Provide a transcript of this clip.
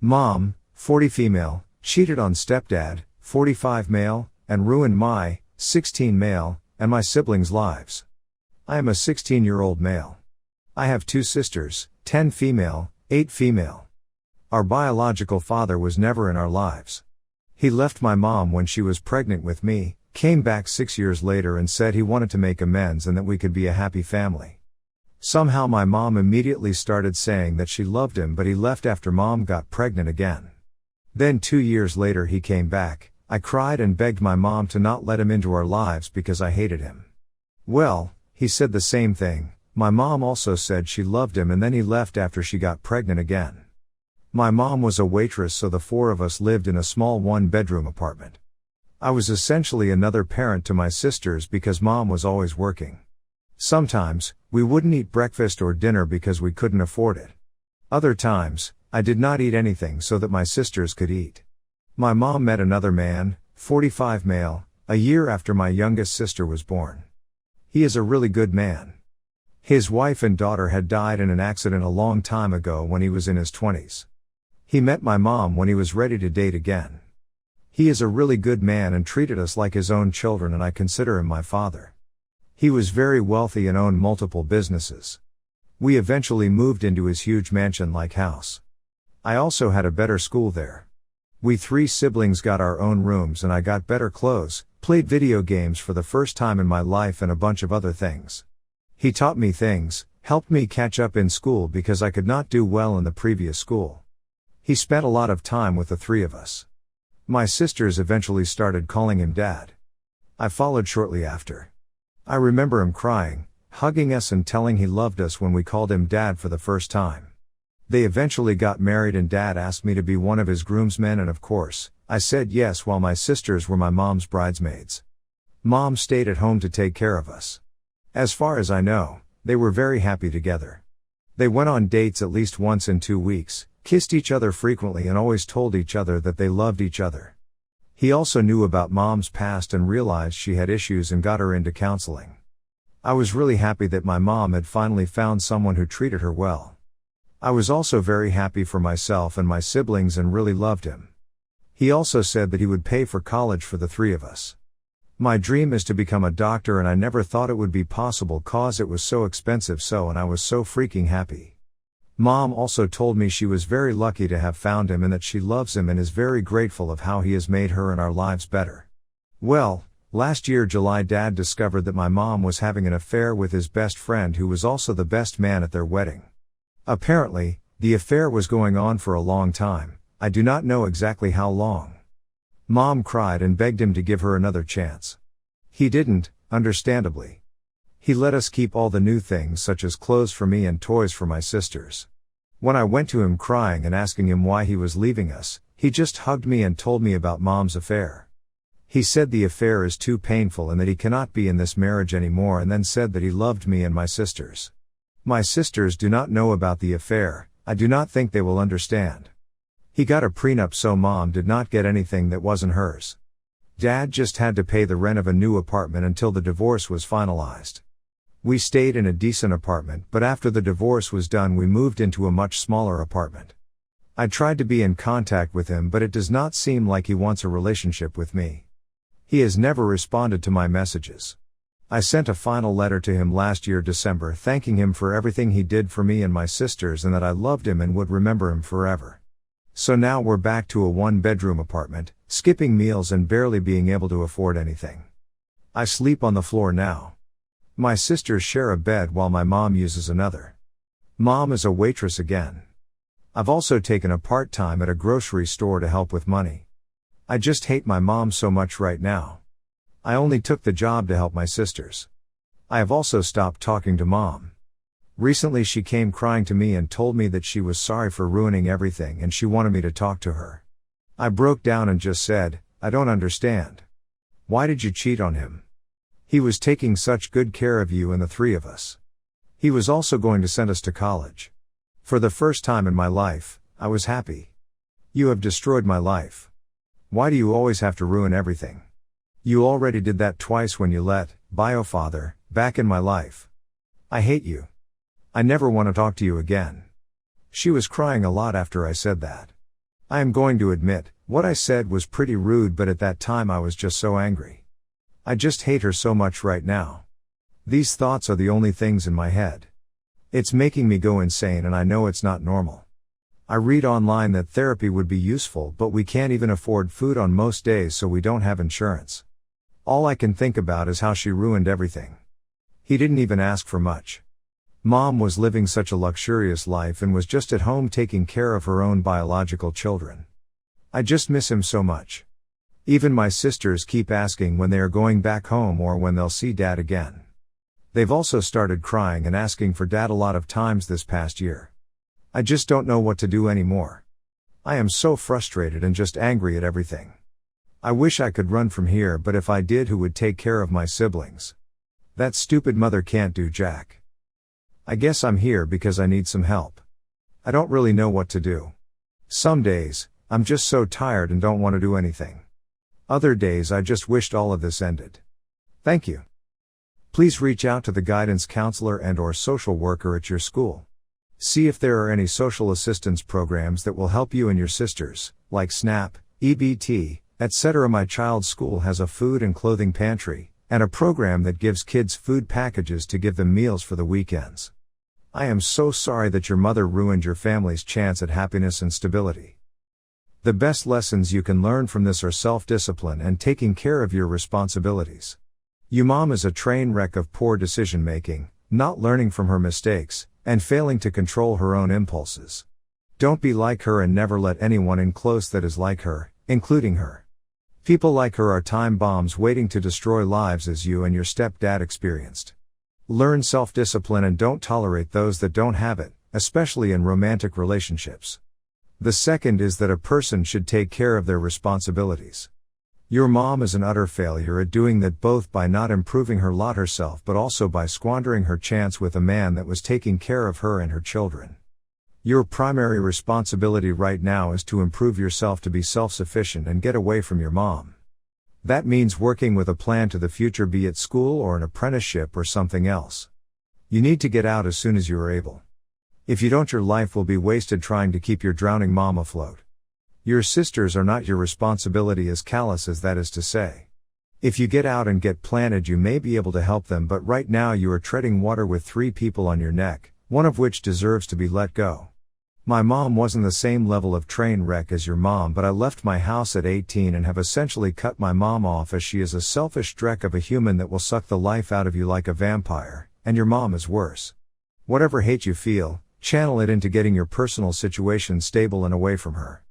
Mom, 40 female, cheated on stepdad, 45 male, and ruined my, 16 male, and my siblings' lives. I am a 16-year-old male. I have 2 sisters, 10 female, 8 female. Our biological father was never in our lives. He left my mom when she was pregnant with me, came back 6 years later and said he wanted to make amends and that we could be a happy family. Somehow my mom immediately started saying that she loved him, but he left after mom got pregnant again. Then 2 years later he came back. I cried and begged my mom to not let him into our lives because I hated him. Well, he said the same thing. My mom also said she loved him, and then he left after she got pregnant again. My mom was a waitress, so the 4 of us lived in a small 1-bedroom apartment. I was essentially another parent to my sisters because mom was always working. Sometimes, we wouldn't eat breakfast or dinner because we couldn't afford it. Other times, I did not eat anything so that my sisters could eat. My mom met another man, 45 male, a year after my youngest sister was born. He is a really good man. His wife and daughter had died in an accident a long time ago when he was in his 20s. He met my mom when he was ready to date again. He is a really good man and treated us like his own children, and I consider him my father. He was very wealthy and owned multiple businesses. We eventually moved into his huge mansion-like house. I also had a better school there. We 3 siblings got our own rooms and I got better clothes, played video games for the first time in my life, and a bunch of other things. He taught me things, helped me catch up in school because I could not do well in the previous school. He spent a lot of time with the 3 of us. My sisters eventually started calling him Dad. I followed shortly after. I remember him crying, hugging us and telling he loved us when we called him Dad for the first time. They eventually got married and Dad asked me to be one of his groomsmen, and of course, I said yes, while my sisters were my mom's bridesmaids. Mom stayed at home to take care of us. As far as I know, they were very happy together. They went on dates at least once in 2 weeks, kissed each other frequently, and always told each other that they loved each other. He also knew about mom's past and realized she had issues and got her into counseling. I was really happy that my mom had finally found someone who treated her well. I was also very happy for myself and my siblings and really loved him. He also said that he would pay for college for the 3 of us. My dream is to become a doctor, and I never thought it would be possible cause it was so expensive, and I was so freaking happy. Mom also told me she was very lucky to have found him and that she loves him and is very grateful of how he has made her and our lives better. Well, last year July Dad discovered that my mom was having an affair with his best friend, who was also the best man at their wedding. Apparently, the affair was going on for a long time. I do not know exactly how long. Mom cried and begged him to give her another chance. He didn't, understandably. He let us keep all the new things such as clothes for me and toys for my sisters. When I went to him crying and asking him why he was leaving us, he just hugged me and told me about mom's affair. He said the affair is too painful and that he cannot be in this marriage anymore, and then said that he loved me and my sisters. My sisters do not know about the affair. I do not think they will understand. He got a prenup, so mom did not get anything that wasn't hers. Dad just had to pay the rent of a new apartment until the divorce was finalized. We stayed in a decent apartment, but after the divorce was done we moved into a much smaller apartment. I tried to be in contact with him, but it does not seem like he wants a relationship with me. He has never responded to my messages. I sent a final letter to him last year December thanking him for everything he did for me and my sisters and that I loved him and would remember him forever. So now we're back to a 1-bedroom apartment, skipping meals and barely being able to afford anything. I sleep on the floor now. My sisters share a bed while my mom uses another. Mom is a waitress again. I've also taken a part-time at a grocery store to help with money. I just hate my mom so much right now. I only took the job to help my sisters. I have also stopped talking to mom. Recently she came crying to me and told me that she was sorry for ruining everything and she wanted me to talk to her. I broke down and just said, I don't understand. Why did you cheat on him? He was taking such good care of you and the 3 of us. He was also going to send us to college. For the first time in my life, I was happy. You have destroyed my life. Why do you always have to ruin everything? You already did that twice when you let Biofather back in my life. I hate you. I never want to talk to you again. She was crying a lot after I said that. I am going to admit, what I said was pretty rude, but at that time I was just so angry. I just hate her so much right now. These thoughts are the only things in my head. It's making me go insane, and I know it's not normal. I read online that therapy would be useful, but we can't even afford food on most days, so we don't have insurance. All I can think about is how she ruined everything. He didn't even ask for much. Mom was living such a luxurious life and was just at home taking care of her own biological children. I just miss him so much. Even my sisters keep asking when they are going back home or when they'll see Dad again. They've also started crying and asking for Dad a lot of times this past year. I just don't know what to do anymore. I am so frustrated and just angry at everything. I wish I could run from here, but if I did, who would take care of my siblings? That stupid mother can't do jack. I guess I'm here because I need some help. I don't really know what to do. Some days, I'm just so tired and don't want to do anything. Other days I just wished all of this ended. Thank you. Please reach out to the guidance counselor and/or social worker at your school. See if there are any social assistance programs that will help you and your sisters, like SNAP, EBT, etc. My child's school has a food and clothing pantry, and a program that gives kids food packages to give them meals for the weekends. I am so sorry that your mother ruined your family's chance at happiness and stability. The best lessons you can learn from this are self-discipline and taking care of your responsibilities. Your mom is a train wreck of poor decision-making, not learning from her mistakes, and failing to control her own impulses. Don't be like her and never let anyone in close that is like her, including her. People like her are time bombs waiting to destroy lives, as you and your stepdad experienced. Learn self-discipline and don't tolerate those that don't have it, especially in romantic relationships. The second is that a person should take care of their responsibilities. Your mom is an utter failure at doing that, both by not improving her lot herself but also by squandering her chance with a man that was taking care of her and her children. Your primary responsibility right now is to improve yourself to be self-sufficient and get away from your mom. That means working with a plan to the future, be it school or an apprenticeship or something else. You need to get out as soon as you are able. If you don't, your life will be wasted trying to keep your drowning mom afloat. Your sisters are not your responsibility, as callous as that is to say. If you get out and get planted, you may be able to help them, but right now you are treading water with 3 people on your neck, one of which deserves to be let go. My mom wasn't the same level of train wreck as your mom, but I left my house at 18 and have essentially cut my mom off, as she is a selfish dreck of a human that will suck the life out of you like a vampire, and your mom is worse. Whatever hate you feel, channel it into getting your personal situation stable and away from her.